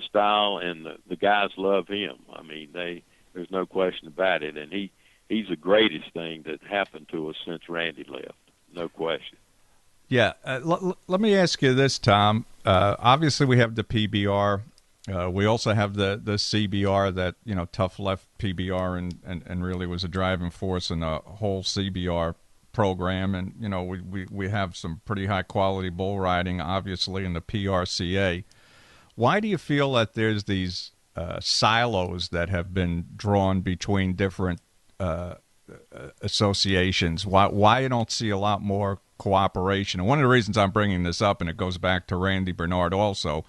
style, and the guys love him. I mean, there's no question about it, and he's the greatest thing that happened to us since Randy left. No question. Yeah. Let me ask you this, Tom. Obviously, we have the PBR. We also have the CBR that, Tough left PBR and really was a driving force in the whole CBR program. And, we have some pretty high quality bull riding, obviously, in the PRCA. Why do you feel that there's these silos that have been drawn between different associations. Why you don't see a lot more cooperation? And one of the reasons I'm bringing this up, and it goes back to Randy Bernard also,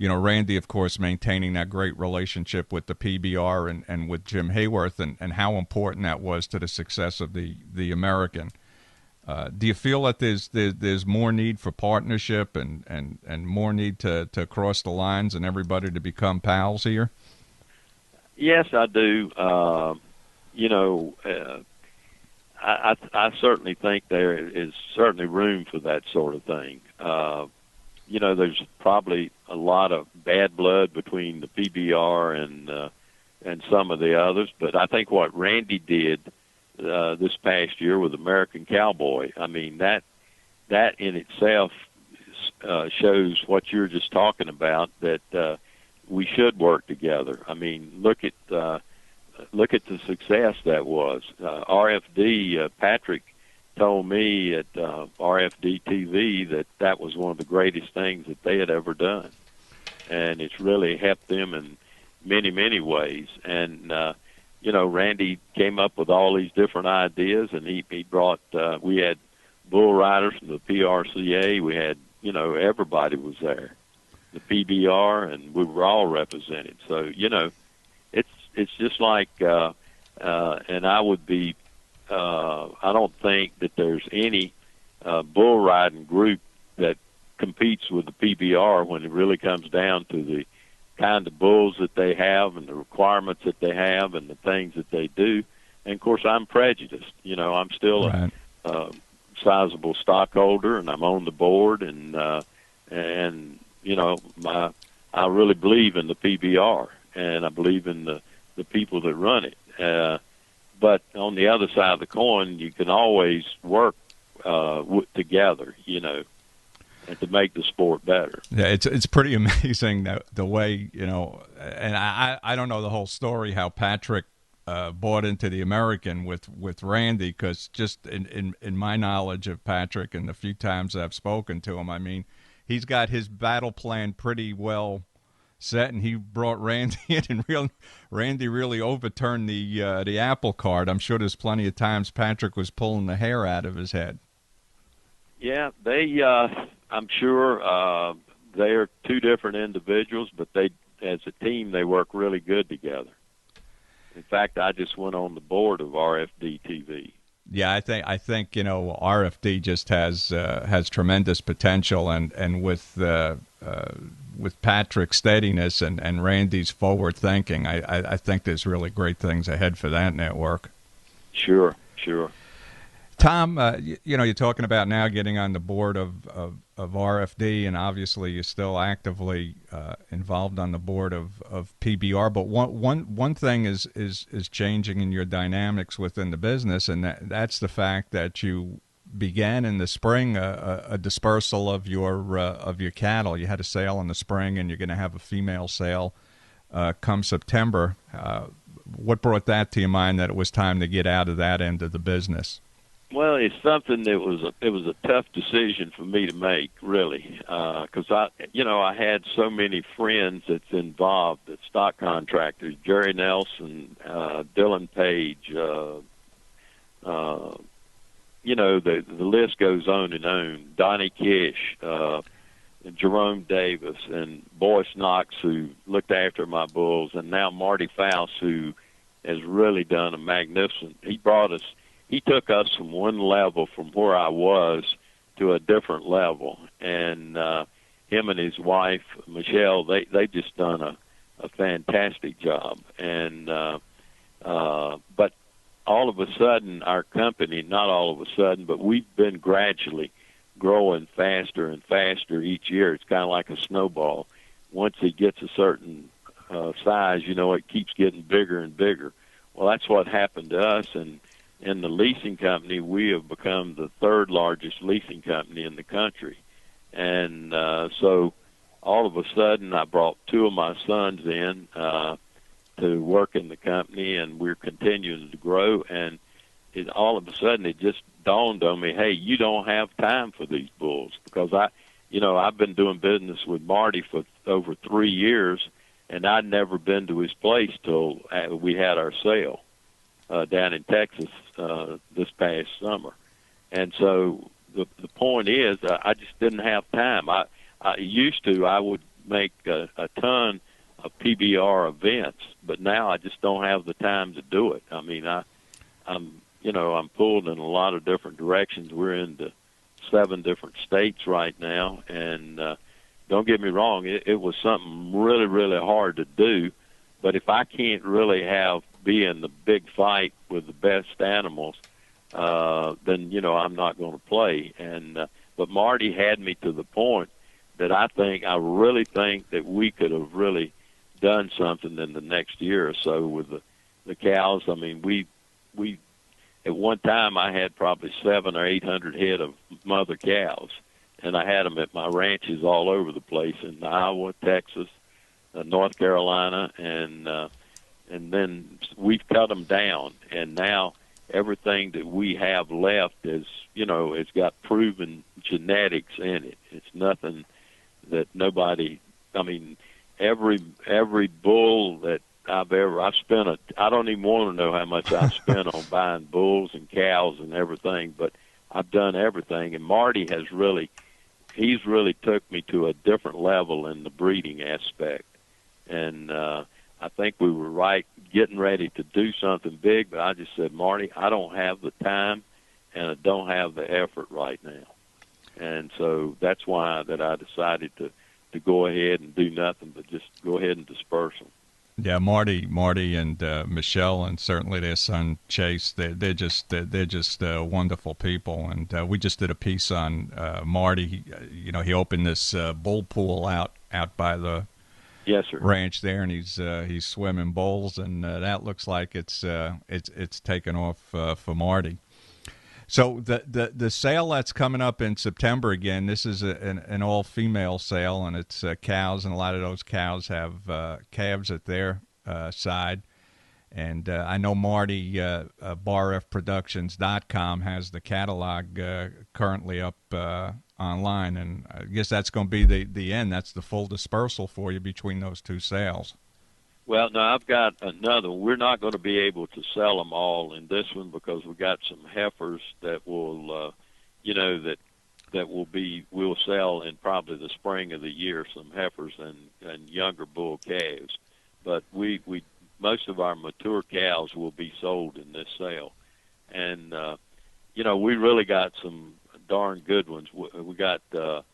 Randy, of course, maintaining that great relationship with the PBR and with Jim Hayworth, and how important that was to the success of the American. Do you feel that there's more need for partnership and more need to cross the lines and everybody to become pals here? Yes, I do. I certainly think there is certainly room for that sort of thing. There's probably a lot of bad blood between the PBR and some of the others, but I think what Randy did this past year with American Cowboy, I mean, that in itself shows what you're just talking about, that we should work together. I mean, look at the success that was. RFD, Patrick told me at RFD-TV that was one of the greatest things that they had ever done. And it's really helped them in many, many ways. And, Randy came up with all these different ideas, and he brought, we had bull riders from the PRCA. We had, everybody was there, the PBR, and we were all represented. So, it's just like, and I would be, I don't think that there's any bull riding group that competes with the PBR when it really comes down to the kind of bulls that they have and the requirements that they have and the things that they do. And of course, I'm prejudiced. I'm still right. a sizable stockholder, and I'm on the board, and I really believe in the PBR, and I believe in the people that run it. But on the other side of the coin, you can always work together, and to make the sport better. Yeah, it's pretty amazing the way, and I don't know the whole story how Patrick bought into the American with Randy, because just in my knowledge of Patrick and the few times I've spoken to him, I mean, he's got his battle plan pretty well set, and he brought Randy in, and Randy really overturned the apple cart. I'm sure there's plenty of times Patrick was pulling the hair out of his head. Yeah, I'm sure they are two different individuals, but they, as a team, they work really good together. In fact, I just went on the board of RFD-TV. Yeah, I think RFD just has tremendous potential, and with Patrick's steadiness and Randy's forward thinking, I think there's really great things ahead for that network. Sure. Tom, you're talking about now getting on the board of RFD, and obviously you're still actively involved on the board of PBR. But one thing is changing in your dynamics within the business, and that's the fact that you began in the spring a dispersal of your cattle. You had a sale in the spring, and you're going to have a female sale come September. What brought that to your mind that it was time to get out of that end of the business? Well, it's something that was a tough decision for me to make, really, because I had so many friends that's involved, that stock contractors, Jerry Nelson, Dylan Page, the list goes on and on. Donnie Kish, Jerome Davis, and Boyce Knox, who looked after my bulls, and now Marty Faust, who has really done a magnificent. He took us from one level from where I was to a different level, and him and his wife Michelle, they just done a fantastic job. And but all of a sudden, our company, not all of a sudden, but we've been gradually growing faster and faster each year. It's kind of like a snowball. Once it gets a certain size, it keeps getting bigger and bigger. Well, that's what happened to us, and in the leasing company, we have become the third largest leasing company in the country. And so all of a sudden, I brought two of my sons in to work in the company, and we're continuing to grow. And all of a sudden, it just dawned on me, hey, you don't have time for these bulls, because I've been doing business with Marty for over 3 years, and I'd never been to his place till we had our sale down in Texas this past summer. And so the point is, I just didn't have time. I would make a ton of PBR events, but now I just don't have the time to do it. I mean, I'm pulled in a lot of different directions. We're into 7 different states right now, and don't get me wrong, it was something really, really hard to do. But if I can't really be in the big fight with the best animals, then I'm not going to play. But Marty had me to the point that I really think that we could have really done something in the next year or so with the cows. I mean, we at one time I had probably 700 or 800 head of mother cows, and I had them at my ranches all over the place in Iowa, Texas, North Carolina, and then we've cut them down, and now everything that we have left is, it's got proven genetics in it. It's nothing that every bull that I've spent I don't even want to know how much I've spent on buying bulls and cows and everything, but I've done everything, and Marty he's really took me to a different level in the breeding aspect. And I think we were right getting ready to do something big, but I just said, Marty, I don't have the time and I don't have the effort right now. And so that's why that I decided to go ahead and do nothing but just go ahead and disperse them. Yeah, Marty, and Michelle, and certainly their son Chase. They're just wonderful people. And we just did a piece on Marty. He opened this bull pool out by the yes, sir. ranch there, and he's swimming bulls, and that looks like it's taken off for Marty. So the sale that's coming up in September again, this is an all-female sale, and it's cows, and a lot of those cows have calves at their side. And I know Marty, barfproductions.com has the catalog currently up online, and I guess that's going to be the end. That's the full dispersal for you between those two sales. Well, no, I've got another. We're not going to be able to sell them all in this one because we got some heifers that will, we'll sell in probably the spring of the year. Some heifers and younger bull calves, but we most of our mature cows will be sold in this sale, and we really got some darn good ones. We got a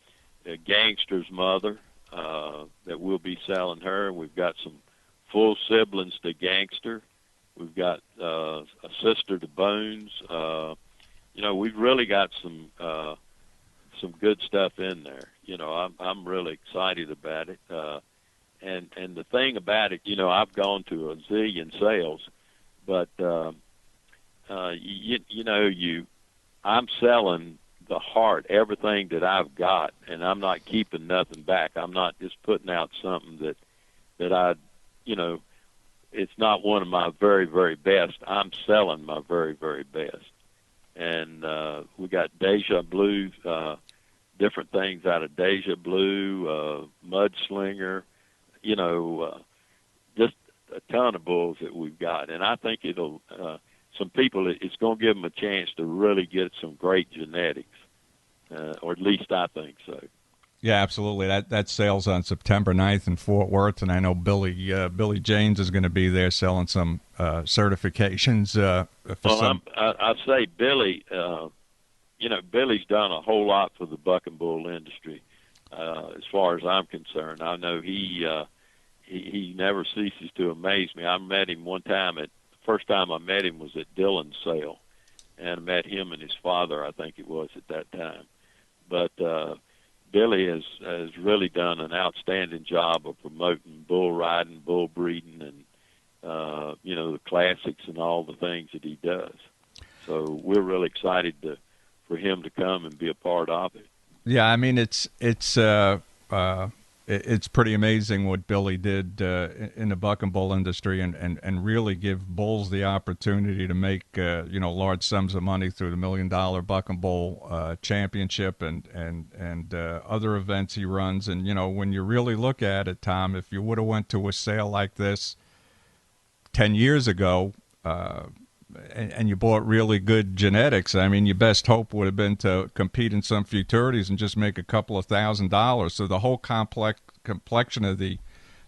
Gangster's mother that we'll be selling her. We've got some full siblings to Gangster. We've got a sister to Bones. We've really got some good stuff in there. I'm really excited about it. And the thing about it, I've gone to a zillion sales, but I'm selling the heart, everything that I've got, and I'm not keeping nothing back. I'm not just putting out something that I it's not one of my very, very best. I'm selling my very, very best. And we got Deja Blue, different things out of Deja Blue, Mudslinger, just a ton of bulls that we've got. And I think it'll, some people, it's going to give them a chance to really get some great genetics, or at least I think so. Yeah, absolutely. That sale's on September 9th in Fort Worth, and I know Billy Janes is going to be there selling some certifications. I say Billy. Billy's done a whole lot for the buck and bull industry, as far as I'm concerned. I know he never ceases to amaze me. I met him one time the first time I met him was at Dillon's sale, and I met him and his father, I think it was at that time. But Billy has really done an outstanding job of promoting bull riding, bull breeding, and the classics and all the things that he does. So we're really excited for him to come and be a part of it. Yeah, I mean it's it's pretty amazing what Billy did in the buck and bull industry, and really give bulls the opportunity to make large sums of money through the $1 Million Buck and Bull Championship and other events he runs. And when you really look at it, Tom, if you would have went to a sale like this 10 years ago, and you bought really good genetics, I mean, your best hope would have been to compete in some futurities and just make a couple of $1,000s. So the whole complexion of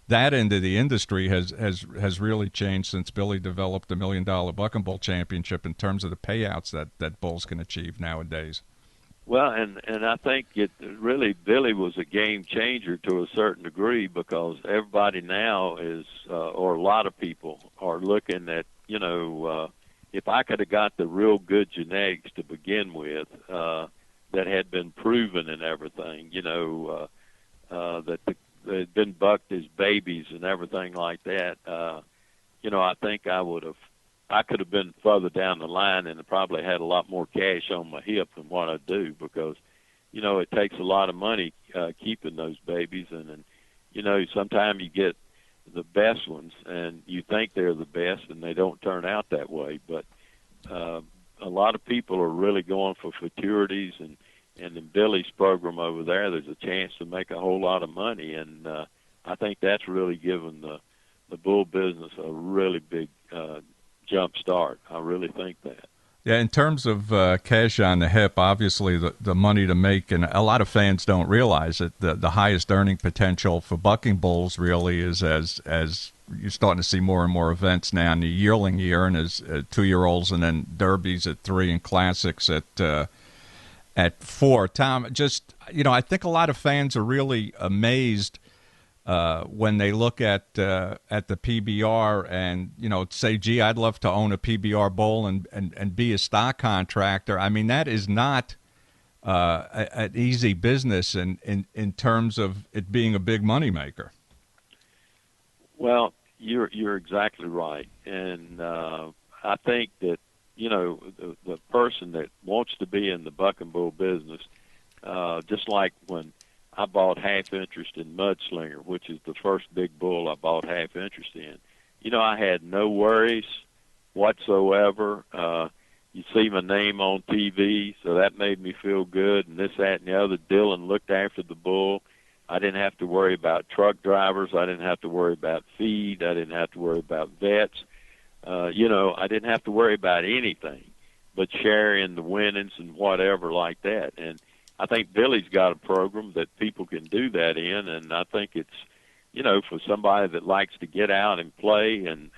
that end of the industry has really changed since Billy developed the $1 Million Buck and Bull Championship in terms of the payouts that bulls can achieve nowadays. Well, and I think Billy was a game changer to a certain degree, because everybody now is, or a lot of people are looking at, if I could have got the real good genetics to begin with, that had been proven and everything, that had been bucked as babies and everything like that, I think I could have been further down the line and probably had a lot more cash on my hip than what I do, because, it takes a lot of money keeping those babies. And sometimes you get the best ones and you think they're the best and they don't turn out that way. But a lot of people are really going for futurities, and in Billy's program over there's a chance to make a whole lot of money. And I think that's really given the bull business a really big jump start. I really think that. Yeah, in terms of cash on the hip, obviously the money to make, and a lot of fans don't realize it, the highest earning potential for bucking bulls really is as you're starting to see more and more events now in the yearling year, and as 2-year-olds, and then derbies at 3 and classics at 4. Tom, just, I think a lot of fans are really amazed when they look at the PBR and, say, gee, I'd love to own a PBR bull and be a stock contractor. I mean, that is not an easy business in terms of it being a big moneymaker. Well, you're exactly right. And I think that, the person that wants to be in the buck and bull business, just like when I bought half interest in Mudslinger, which is the first big bull I bought half interest in. I had no worries whatsoever. You see my name on TV, so that made me feel good, and this, that, and the other. Dylan looked after the bull. I didn't have to worry about truck drivers. I didn't have to worry about feed. I didn't have to worry about vets. I didn't have to worry about anything but sharing the winnings and whatever like that. And I think Billy's got a program that people can do that in, and I think it's, for somebody that likes to get out and play, and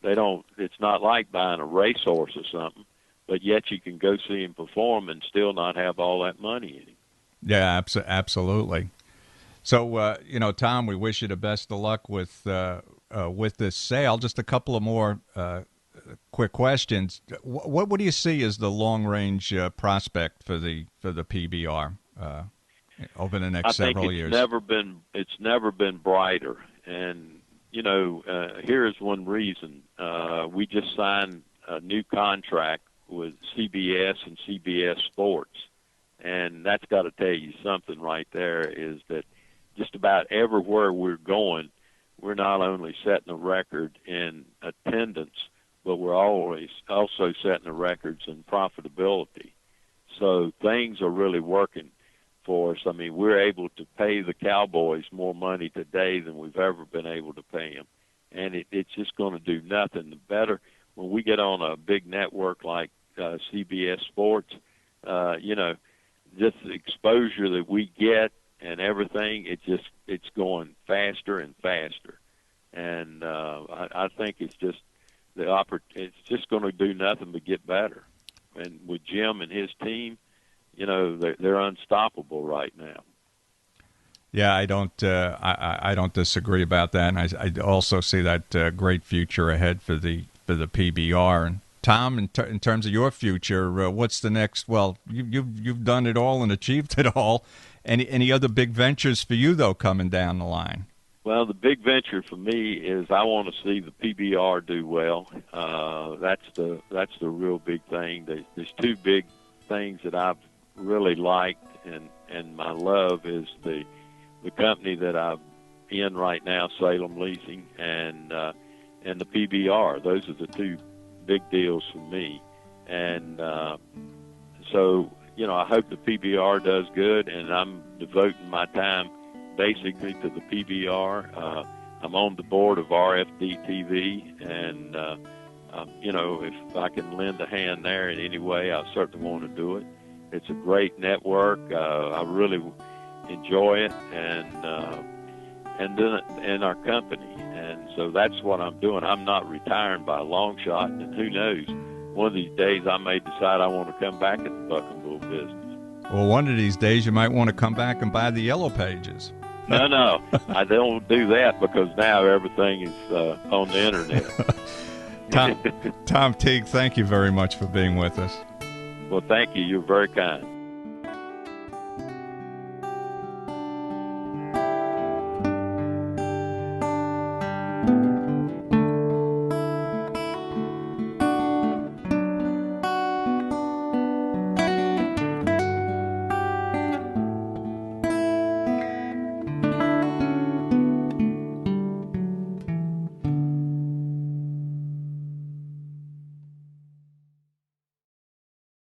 it's not like buying a racehorse or something, but yet you can go see him perform and still not have all that money in him. Yeah, absolutely. So, Tom, we wish you the best of luck with this sale. Just a couple of more quick questions. What do you see as the long-range prospect for the PBR over the next several years? It's never been brighter, and here's one reason. We just signed a new contract with CBS and CBS Sports, and that's got to tell you something right there. Is that just about everywhere we're going, we're not only setting a record in attendance, but we're always also setting the records in profitability. So things are really working for us. I mean, we're able to pay the Cowboys more money today than we've ever been able to pay them. And it's just going to do nothing. The better when we get on a big network like CBS Sports, just the exposure that we get and everything, it's going faster and faster. And I think it's just it's just going to do nothing but get better. And with Jim and his team, they're unstoppable right now. Yeah, I don't disagree about that. And I also see that great future ahead for the PBR. And Tom, in terms of your future, what's the next? Well, you've done it all and achieved it all. Any other big ventures for you though coming down the line? Well, the big venture for me is I want to see the PBR do well. That's the real big thing. There's two big things that I've really liked and my love is the the company that I'm in right now, Salem Leasing, and the PBR. Those are the two big deals for me. And so, you know, I hope the PBR does good, and I'm devoting my time basically to the PBR. I'm on the board of RFD-TV, and, you know, if I can lend a hand there in any way, I certainly want to do it. It's a great network. I really enjoy it, and our company. And so that's what I'm doing. I'm not retiring by a long shot, and who knows, one of these days I may decide I want to come back at the Buck and Bull business. Well, one of these days you might want to come back and buy the Yellow Pages. No, I don't do that, because now everything is on the internet. Tom Teague, thank you very much for being with us. Well, thank you. You're very kind.